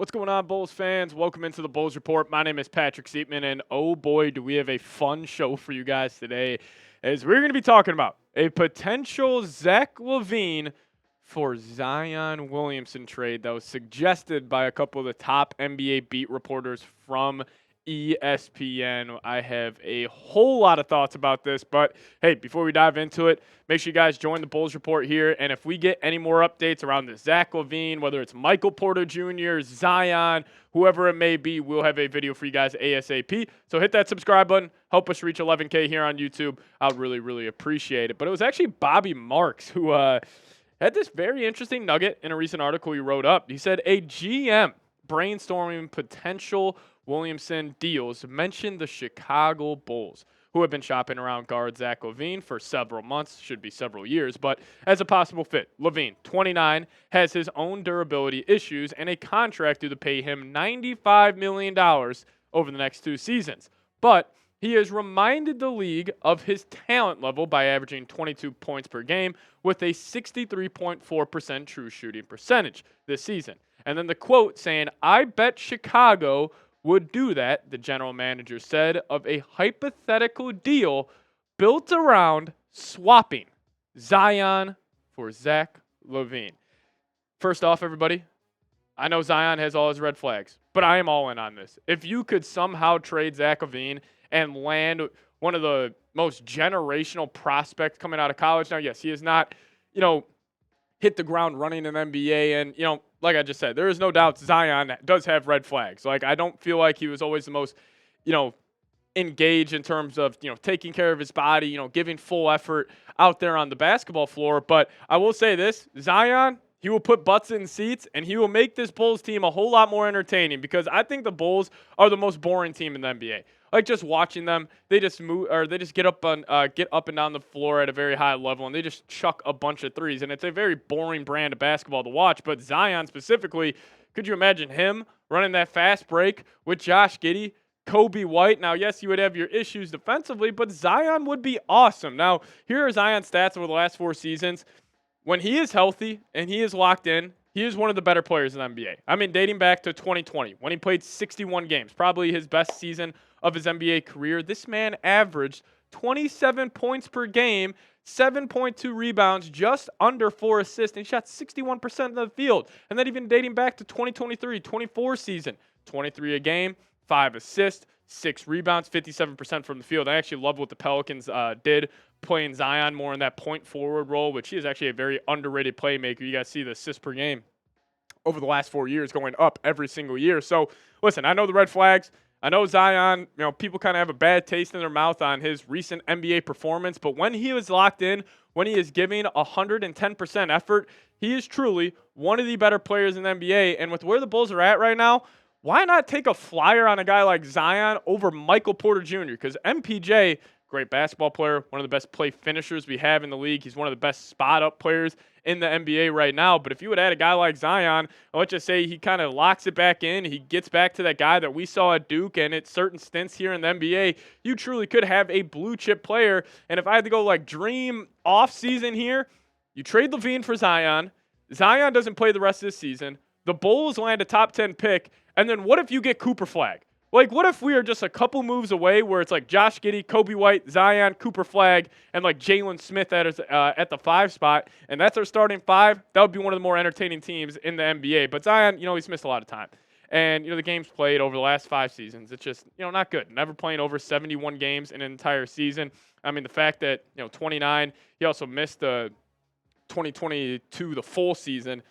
What's going on, Bulls fans? Welcome into the Bulls Report. My name is Patrick Siepman, and oh boy, do we have a fun show for you guys today, as we're going to be talking about a potential Zach LaVine for Zion Williamson trade that was suggested by a couple of the top NBA beat reporters from ESPN. I have a whole lot of thoughts about this, but hey, before we dive into it, make sure you guys join the Bulls Report here, and if we get any more updates around the Zach LaVine, whether it's Michael Porter Jr., Zion, whoever it may be, we'll have a video for you guys ASAP. So hit that subscribe button, help us reach 11K here on YouTube. I'd really, really appreciate it. But it was actually Bobby Marks who had this very interesting nugget in a recent article he wrote up. He said a GM brainstorming potential Williamson deals mentioned the Chicago Bulls, who have been shopping around guard Zach LaVine for several months, should be several years, but as a possible fit. LaVine, 29, has his own durability issues and a contract due to pay him $95 million over the next 2 seasons. But he has reminded the league of his talent level by averaging 22 points per game with a 63.4% true shooting percentage this season. And then the quote saying, "I bet Chicago would do that," the general manager said, of a hypothetical deal built around swapping Zion for Zach LaVine. First off, everybody, I know Zion has all his red flags, but I am all in on this. If you could somehow trade Zach LaVine and land one of the most generational prospects coming out of college. Now, yes, he has not, hit the ground running in the NBA. And, like I just said, there is no doubt Zion does have red flags. Like, I don't feel like he was always the most, engaged in terms of, taking care of his body, giving full effort out there on the basketball floor. But I will say this, Zion, he will put butts in seats, and he will make this Bulls team a whole lot more entertaining, because I think the Bulls are the most boring team in the NBA. Like, just watching them, they just move, or they just get up and down the floor at a very high level, and they just chuck a bunch of threes. And it's a very boring brand of basketball to watch. But Zion specifically, could you imagine him running that fast break with Josh Giddey, Kobe White? Now, yes, you would have your issues defensively, but Zion would be awesome. Now, here are Zion's stats over the last 4 seasons. When he is healthy and he is locked in, he is one of the better players in the NBA. I mean, dating back to 2020, when he played 61 games, probably his best season of his NBA career, this man averaged 27 points per game, 7.2 rebounds, just under 4 assists, and he shot 61% of the field. And then even dating back to 2023-24 season, 23 a game, 5 assists, 6 rebounds, 57% from the field. I actually love what the Pelicans did, playing Zion more in that point forward role, which he is actually a very underrated playmaker. You guys see the assists per game over the last 4 years going up every single year. So, listen, I know the red flags. I know Zion, people kind of have a bad taste in their mouth on his recent NBA performance, but when he was locked in, when he is giving 110% effort, he is truly one of the better players in the NBA. And with where the Bulls are at right now, why not take a flyer on a guy like Zion over Michael Porter Jr.? Because MPJ, great basketball player, one of the best play finishers we have in the league. He's one of the best spot-up players in the NBA right now. But if you would add a guy like Zion, let's just say he kind of locks it back in, he gets back to that guy that we saw at Duke and at certain stints here in the NBA, you truly could have a blue-chip player. And if I had to go dream off-season here, you trade LaVine for Zion. Zion doesn't play the rest of the season. The Bulls land a top 10 pick. And then what if you get Cooper Flag? What if we are just a couple moves away where it's like Josh Giddey, Kobe White, Zion, Cooper Flag, and Jalen Smith at the 5 spot, and that's our starting 5? That would be one of the more entertaining teams in the NBA. But Zion, he's missed a lot of time. And, the games played over the last 5 seasons, it's just, not good. Never playing over 71 games in an entire season. I mean, the fact that, 29, he also missed the 2022, the full season,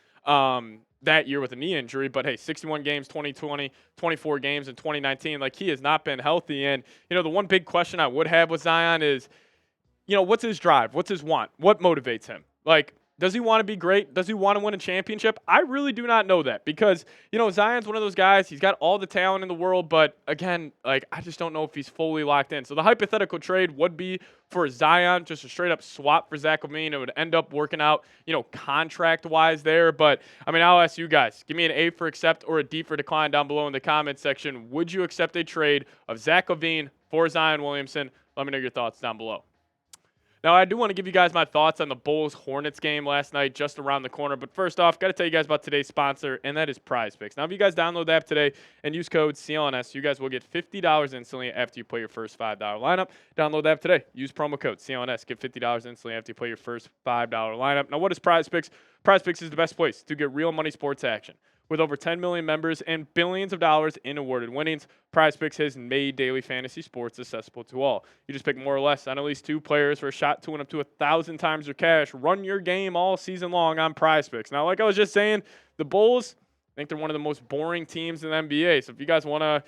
that year with a knee injury. But hey, 61 games, 2020, 24 games in 2019. He has not been healthy. And, the one big question I would have with Zion is, what's his drive? What's his want? What motivates him? Does he want to be great? Does he want to win a championship? I really do not know that, because, Zion's one of those guys. He's got all the talent in the world, but again, I just don't know if he's fully locked in. So the hypothetical trade would be for Zion, just a straight up swap for Zach LaVine. It would end up working out, contract wise there. But I mean, I'll ask you guys, give me an A for accept or a D for decline down below in the comment section. Would you accept a trade of Zach LaVine for Zion Williamson? Let me know your thoughts down below. Now, I do want to give you guys my thoughts on the Bulls-Hornets game last night, just around the corner. But first off, got to tell you guys about today's sponsor, and that is Prize Picks. Now, if you guys download the app today and use code CLNS, you guys will get $50 instantly after you play your first $5 lineup. Download the app today. Use promo code CLNS. Get $50 instantly after you play your first $5 lineup. Now, what is Prize Picks? Prize Picks is the best place to get real money sports action. With over 10 million members and billions of dollars in awarded winnings, Prize Picks has made daily fantasy sports accessible to all. You just pick more or less on at least 2 players for a shot to win up to 1,000 times your cash. Run your game all season long on Prize Picks. Now, like I was just saying, the Bulls, I think they're one of the most boring teams in the NBA. So if you guys want to,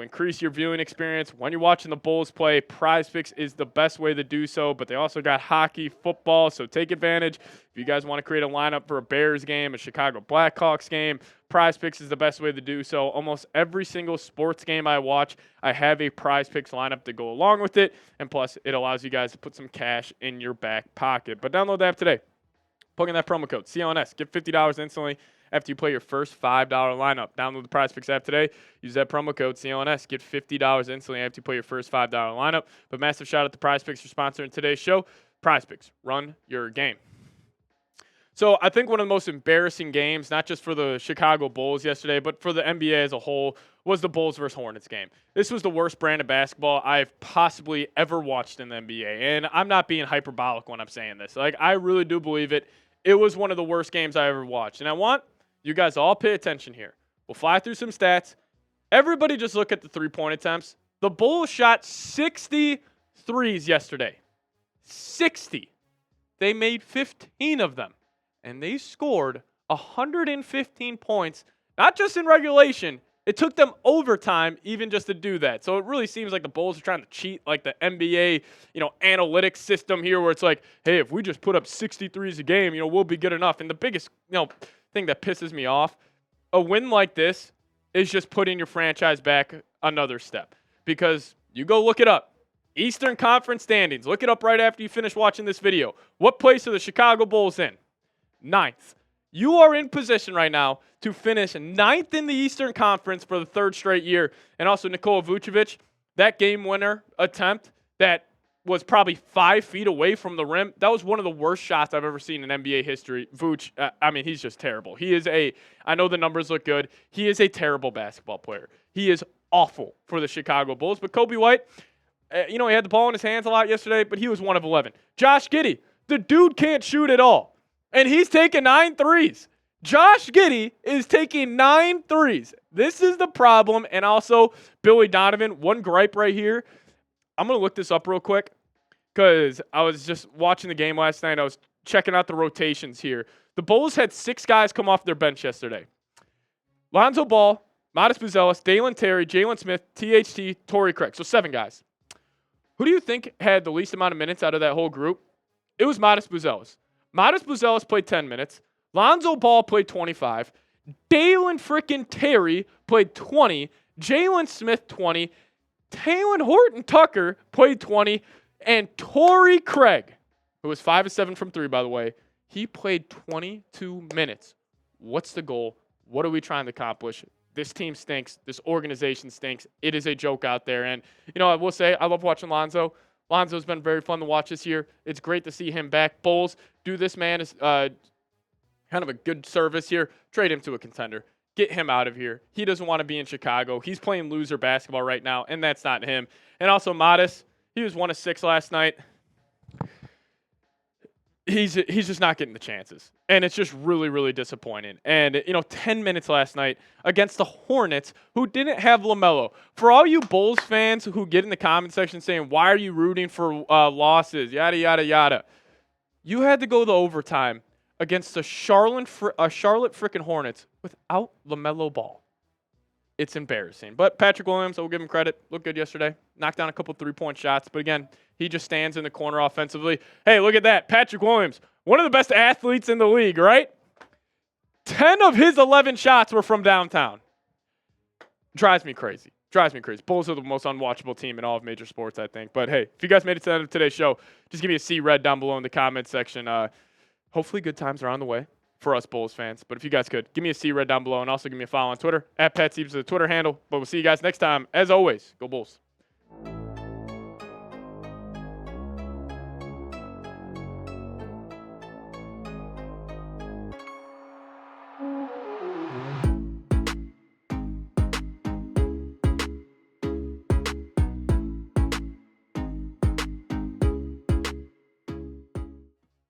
increase your viewing experience when you're watching the Bulls play, Prize Picks is the best way to do so. But they also got hockey, football, so take advantage. If you guys want to create a lineup for a Bears game, a Chicago Blackhawks game, Prize Picks is the best way to do so. Almost every single sports game I watch, I have a Prize Picks lineup to go along with it. And plus, it allows you guys to put some cash in your back pocket. But download the app today. Plug in that promo code, CLNS. Get $50 instantly after you play your first $5 lineup. Download the Prize Picks app today. Use that promo code, CLNS. Get $50 instantly after you play your first $5 lineup. But massive shout out to Prize Picks for sponsoring today's show. Prize Picks, run your game. So I think one of the most embarrassing games, not just for the Chicago Bulls yesterday, but for the NBA as a whole, was the Bulls versus Hornets game. This was the worst brand of basketball I've possibly ever watched in the NBA. And I'm not being hyperbolic when I'm saying this. I really do believe it. It was one of the worst games I ever watched. And I want you guys to all pay attention here. We'll fly through some stats. Everybody just look at the three-point attempts. The Bulls shot 60 threes yesterday. 60. They made 15 of them. And they scored 115 points, not just in regulation. It took them overtime even just to do that. So it really seems like the Bulls are trying to cheat like the NBA, analytics system here where it's like, hey, if we just put up 63s a game, we'll be good enough. And the biggest, thing that pisses me off, a win like this is just putting your franchise back another step. Because you go look it up. Eastern Conference standings. Look it up right after you finish watching this video. What place are the Chicago Bulls in? 9th. You are in position right now to finish 9th in the Eastern Conference for the 3rd straight year. And also Nikola Vucevic, that game winner attempt that was probably 5 feet away from the rim. That was one of the worst shots I've ever seen in NBA history. Vooch, he's just terrible. I know the numbers look good. He is a terrible basketball player. He is awful for the Chicago Bulls. But Kobe White, he had the ball in his hands a lot yesterday, but he was 1 of 11. Josh Giddey, the dude can't shoot at all. And he's taking 9 threes. Josh Giddey is taking 9 threes. This is the problem. And also, Billy Donovan, one gripe right here. I'm going to look this up real quick because I was just watching the game last night. I was checking out the rotations here. The Bulls had 6 guys come off their bench yesterday. Lonzo Ball, Modest Buzelis, Dalen Terry, Jalen Smith, THT, Torrey Craig. So 7 guys. Who do you think had the least amount of minutes out of that whole group? It was Modest Buzelis. Modest Buzelis played 10 minutes. Lonzo Ball played 25. Dalen frickin' Terry played 20. Jalen Smith 20. Talen Horton-Tucker played 20. And Torrey Craig, who was 5 of 7 from 3, by the way, he played 22 minutes. What's the goal? What are we trying to accomplish? This team stinks. This organization stinks. It is a joke out there. And, I will say, I love watching Lonzo. Lonzo's been very fun to watch this year. It's great to see him back. Bulls, do this man is kind of a good service here. Trade him to a contender. Get him out of here. He doesn't want to be in Chicago. He's playing loser basketball right now, and that's not him. And also Modest, he was 1 of 6 last night. He's just not getting the chances. And it's just really, really disappointing. And, 10 minutes last night against the Hornets, who didn't have LaMelo. For all you Bulls fans who get in the comment section saying, why are you rooting for losses, yada, yada, yada. You had to go to overtime against the Charlotte frickin' Hornets without LaMelo Ball. It's embarrassing. But Patrick Williams, I will give him credit, looked good yesterday. Knocked down a couple 3-point shots. But again, he just stands in the corner offensively. Hey, look at that. Patrick Williams, one of the best athletes in the league, right? 10 of his 11 shots were from downtown. Drives me crazy. Bulls are the most unwatchable team in all of major sports, I think. But hey, if you guys made it to the end of today's show, just give me a C red down below in the comment section. Hopefully good times are on the way for us Bulls fans. But if you guys could, give me a C red down below and also give me a follow on Twitter. @PatSiepman is the Twitter handle. But we'll see you guys next time. As always, go Bulls.